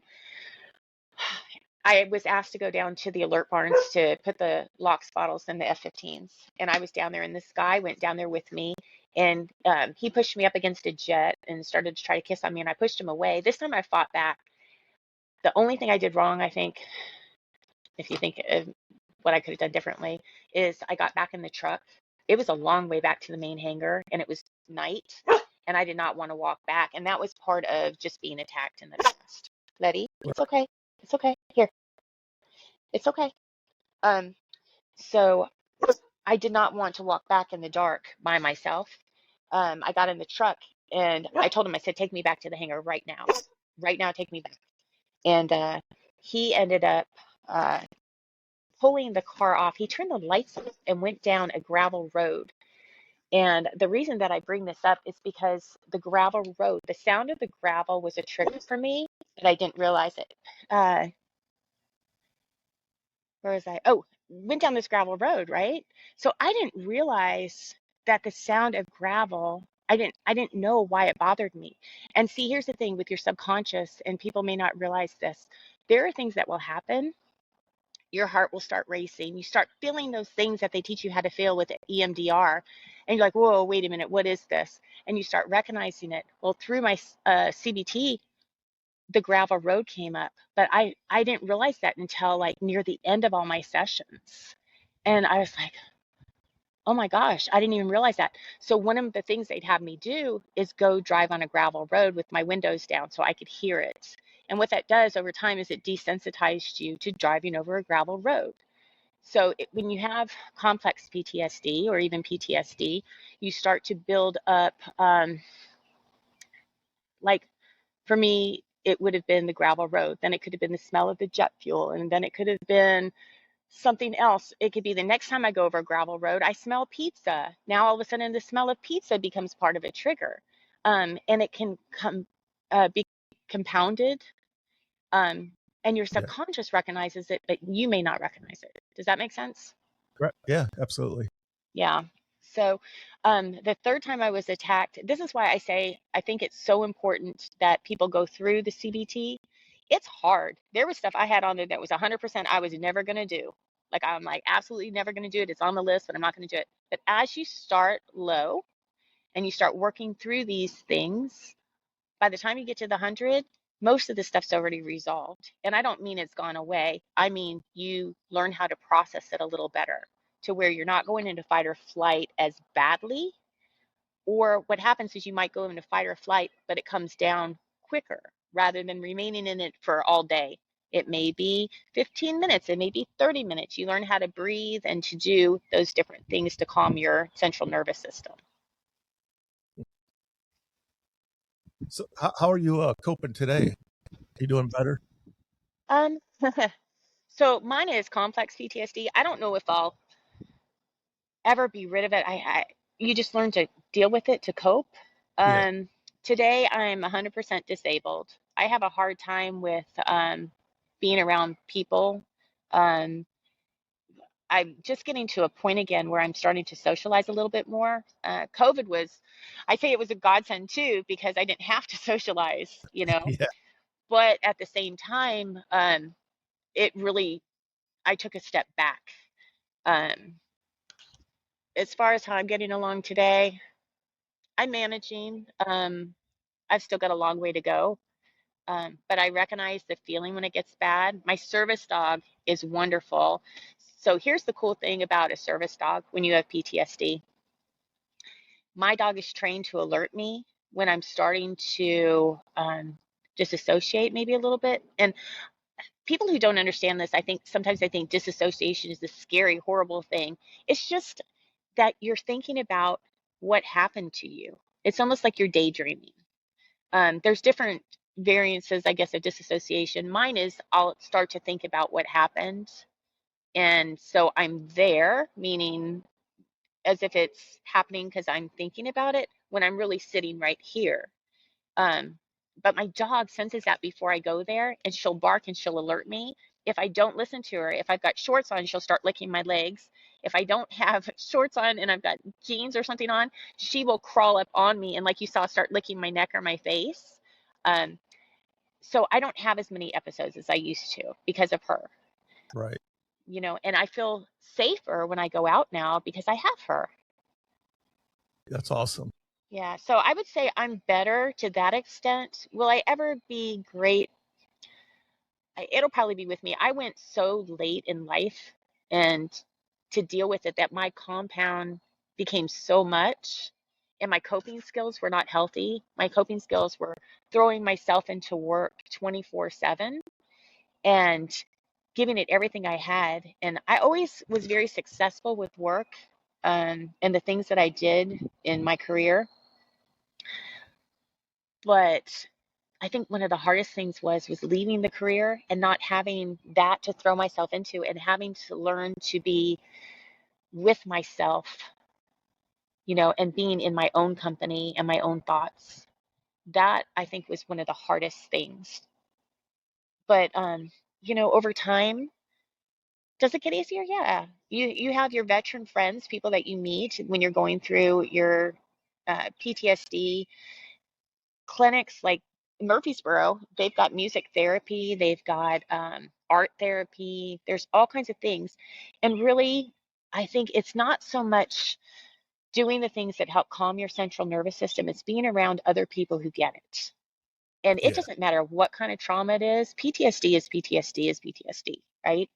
I was asked to go down to the alert barns to put the LOX bottles in the F-15s. And I was down there, and this guy went down there with me. And he pushed me up against a jet and started to try to kiss on me, and I pushed him away. This time I fought back. The only thing I did wrong, I think, if you think of what I could have done differently, is I got back in the truck. It was a long way back to the main hangar, and it was night, and I did not want to walk back. And that was part of just being attacked in the past. Letty, it's okay. It's okay. Here, it's okay. Um, so I did not want to walk back in the dark by myself. I got in the truck and I told him, I said, take me back to the hangar right now. Right now, take me back. And he ended up uh, pulling the car off. He turned the lights off and went down a gravel road. And the reason that I bring this up is because the gravel road, the sound of the gravel was a trigger for me, but I didn't realize it. Uh, where was I? Oh, went down this gravel road, right? So I didn't realize that the sound of gravel, I didn't know why it bothered me. And see, here's the thing with your subconscious, and people may not realize this. There are things that will happen. Your heart will start racing. You start feeling those things that they teach you how to feel with EMDR. And you're like, whoa, wait a minute, what is this? And you start recognizing it. Well, through my CBT, the gravel road came up, but I didn't realize that until like near the end of all my sessions. And I was like, oh my gosh, I didn't even realize that. So one of the things they'd have me do is go drive on a gravel road with my windows down so I could hear it. And what that does over time is it desensitized you to driving over a gravel road. So when you have complex PTSD or even PTSD, you start to build up, like for me, it would have been the gravel road. Then it could have been the smell of the jet fuel. And then it could have been something else. It could be the next time I go over a gravel road, I smell pizza. Now all of a sudden the smell of pizza becomes part of a trigger. And it can be compounded. Um, and your Yeah. subconscious recognizes it, but you may not recognize it. Does that make sense? Right. Yeah, absolutely. Yeah. So the third time I was attacked, this is why I say I think it's so important that people go through the CBT. It's hard. There was stuff I had on there that was 100% I was never going to do. Like I'm like absolutely never going to do it. It's on the list, but I'm not going to do it. But as you start low and you start working through these things, by the time you get to the 100, most of the stuff's already resolved. And I don't mean it's gone away. I mean, you learn how to process it a little better to where you're not going into fight or flight as badly. Or what happens is you might go into fight or flight, but it comes down quicker rather than remaining in it for all day. It may be 15 minutes, it may be 30 minutes. You learn how to breathe and to do those different things to calm your central nervous system. So how are you coping today? You doing better? Um, so mine is complex PTSD. I don't know if I'll ever be rid of it. You just learn to deal with it, to cope. Yeah. Um, Today I'm 100% disabled. I have a hard time with being around people. Um, I'm just getting to a point again where I'm starting to socialize a little bit more. COVID was, I say it was a godsend too, because I didn't have to socialize, you know. Yeah. But at the same time, it really, I took a step back. Um, as far as how I'm getting along today, I'm managing. I've still got a long way to go. But I recognize the feeling when it gets bad. My service dog is wonderful. So here's the cool thing about a service dog when you have PTSD. My dog is trained to alert me when I'm starting to disassociate maybe a little bit. And people who don't understand this, I think sometimes I think disassociation is this scary, horrible thing. It's just that you're thinking about what happened to you. It's almost like you're daydreaming. There's different variances, I guess, of disassociation. Mine is I'll start to think about what happened. And so I'm there, meaning as if it's happening because I'm thinking about it when I'm really sitting right here. Um, but my dog senses that before I go there, and she'll bark and she'll alert me. If I don't listen to her, if I've got shorts on, she'll start licking my legs. If I don't have shorts on and I've got jeans or something on, she will crawl up on me and, like you saw, start licking my neck or my face. Um, so I don't have as many episodes as I used to because of her, Right. and I feel safer when I go out now because I have her. That's awesome. Yeah, so I would say I'm better to that extent. Will I ever be great? It'll probably be with me. I went so late in life and to deal with it that my compound became so much and my coping skills were not healthy. My coping skills were throwing myself into work 24/7 and giving it everything I had. And I always was very successful with work and the things that I did in my career. But I think one of the hardest things was leaving the career and not having that to throw myself into and having to learn to be with myself, and being in my own company and my own thoughts. That I think was one of the hardest things. But over time, does it get easier? Yeah. You have your veteran friends, people that you meet when you're going through your PTSD clinics like Murfreesboro. They've got music therapy, they've got art therapy, there's all kinds of things. And really, I think it's not so much doing the things that help calm your central nervous system, it's being around other people who get it. And it Yeah. doesn't matter what kind of trauma it is, PTSD is PTSD is PTSD, right?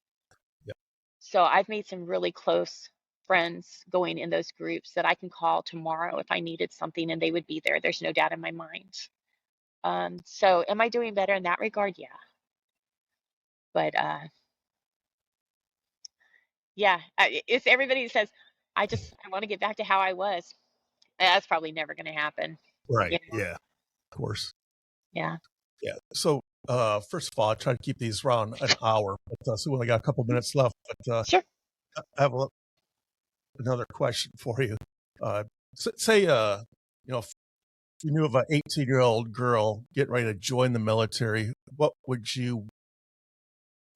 Yeah. So I've made some really close friends going in those groups that I can call tomorrow if I needed something and they would be there. There's no doubt in my mind. So am I doing better in that regard? Yeah. But yeah, it's everybody says, I want to get back to how I was. That's probably never going to happen. Right. Yeah. Yeah. Of course. Yeah. Yeah. So, first of all, I try to keep these around an hour, but so we only got a couple minutes left. But Sure. I have another question for you. Say, if you knew of an 18-year-old girl getting ready to join the military, what would you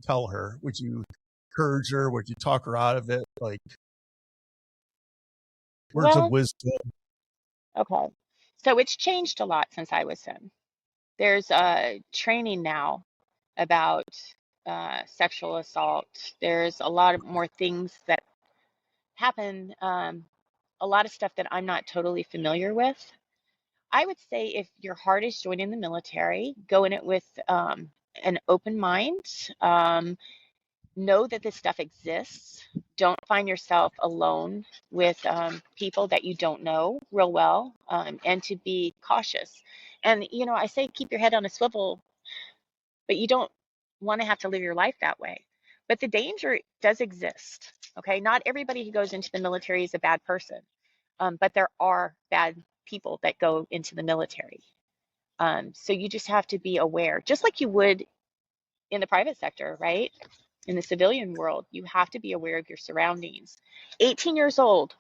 tell her? Would you encourage her? Would you talk her out of it? Like words of Well, wisdom? okay. So it's changed a lot since I was in. There's training now about sexual assault. There's a lot of more things that happen, a lot of stuff that I'm not totally familiar with. I would say if your heart is joining the military, go in it with an open mind. Know that this stuff exists. Don't find yourself alone with people that you don't know real well, and to be cautious. And, I say keep your head on a swivel, but you don't want to have to live your life that way. But the danger does exist. Okay. Not everybody who goes into the military is a bad person, but there are bad people that go into the military. So you just have to be aware, just like you would in the private sector, right? in the civilian world, you have to be aware of your surroundings. 18 years old,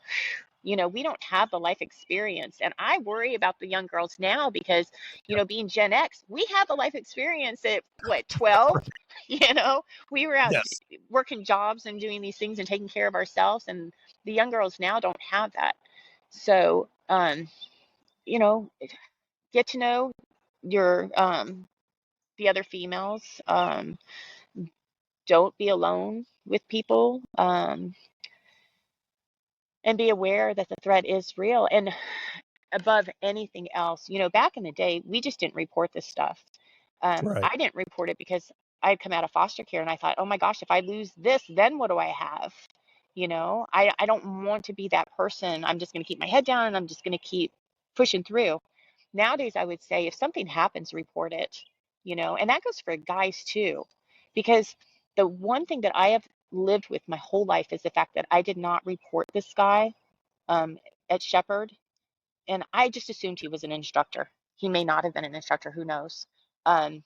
we don't have the life experience. And I worry about the young girls now because, being Gen X, we have the life experience at what, 12? We were out Yes. working jobs and doing these things and taking care of ourselves. And the young girls now don't have that. So, you know, get to know your the other females. Don't be alone with people, and be aware that the threat is real. And above anything else, back in the day, we just didn't report this stuff. Right. I didn't report it because I had come out of foster care and I thought, oh my gosh, if I lose this, then what do I have? I don't want to be that person. I'm just going to keep my head down and I'm just going to keep pushing through. Nowadays, I would say if something happens, report it, and that goes for guys too, because the one thing that I have lived with my whole life is the fact that I did not report this guy um, at Shepherd, and I just assumed he was an instructor. He may not have been an instructor, who knows? Um,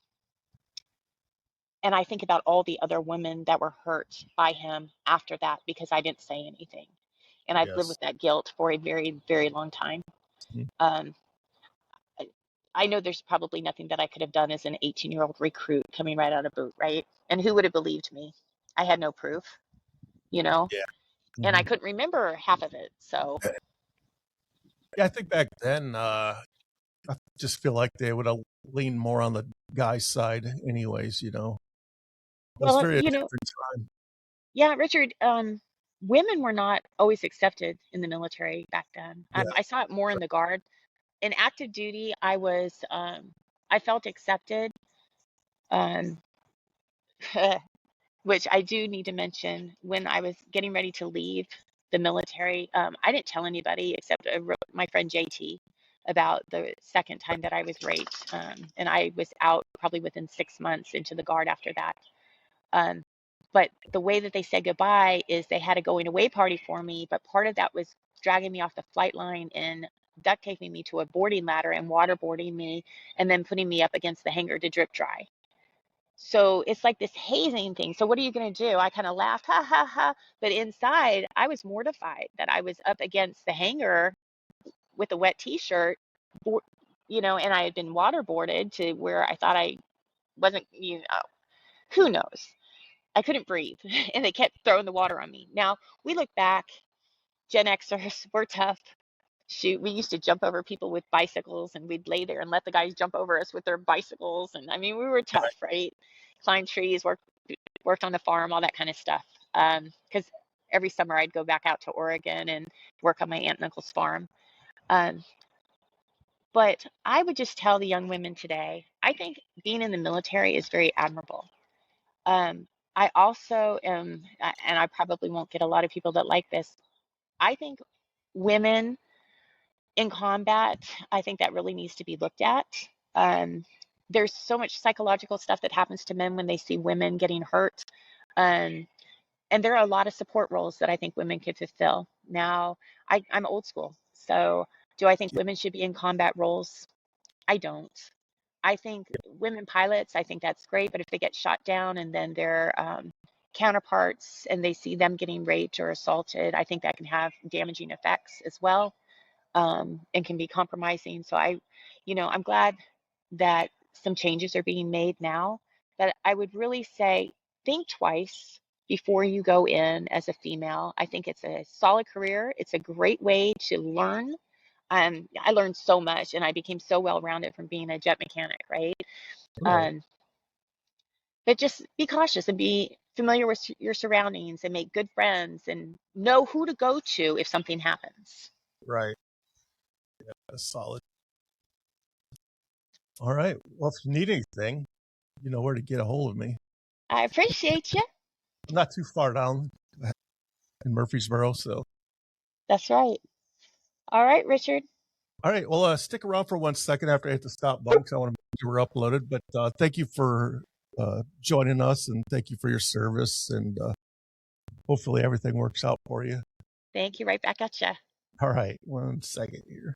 and I think about all the other women that were hurt by him after that because I didn't say anything. And I've lived Yes. with that guilt for a very, very long time. Mhm. Um, I, I know there's probably nothing that I could have done as an 18-year-old recruit coming right out of boot, right? And who would have believed me? I had no proof, you know, Yeah. and I Hmm. couldn't remember half of it. So, Yeah, I think back then, I just feel like they would have leaned more on the guy's side anyways. It was well, very a different time. yeah, Richard, women were not always accepted in the military back then. Yeah. I saw it more in the Guard. In active duty, I felt accepted, um, which I do need to mention. When I was getting ready to leave the military, I didn't tell anybody except my friend JT about the second time that I was raped. And I was out probably within 6 months into the Guard after that. Um, but the way that they said goodbye is they had a going away party for me, but part of that was dragging me off the flight line and duct taping me to a boarding ladder and waterboarding me and then putting me up against the hangar to drip dry. So it's like this hazing thing. So what are you going to do? I kind of laughed, ha ha ha. But inside, I was mortified that I was up against the hangar with a wet t-shirt, and I had been waterboarded to where I thought I wasn't, who knows? I couldn't breathe, and they kept throwing the water on me. Now, we look back, Gen Xers, we're tough. Shoot, we used to jump over people with bicycles, and we'd lay there and let the guys jump over us with their bicycles. And I mean, we were tough, right? Climbed trees, worked on the farm, all that kind of stuff. Because every summer I'd go back out to Oregon and work on my aunt and uncle's farm. Um, but I would just tell the young women today, I think being in the military is very admirable. Um, I also am, and I probably won't get a lot of people that like this. I think women in combat, I think that really needs to be looked at. Um, there's so much psychological stuff that happens to men when they see women getting hurt. Um, and there are a lot of support roles that I think women could fulfill. Now, I'm old school. So, do I think women should be in combat roles? I don't. I think women pilots, I think that's great, but if they get shot down and then their counterparts and they see them getting raped or assaulted, I think that can have damaging effects as well, and can be compromising. So I'm glad that some changes are being made now, but I would really say think twice before you go in as a female. I think it's a solid career. It's a great way to learn. I learned so much and I became so well-rounded from being a jet mechanic, right? Right. Um, but just be cautious and be familiar with your surroundings and make good friends and know who to go to if something happens. Right. That's solid. All right. Well, if you need anything, you know where to get a hold of me. I appreciate you. I'm not too far down in Murfreesboro, so. That's right. All right, Richard. All right. Well, stick around for 1 second after I hit the stop button because I want to make sure we're uploaded. But thank you for joining us, and thank you for your service. And hopefully everything works out for you. Thank you. Right back at you. All right. 1 second here.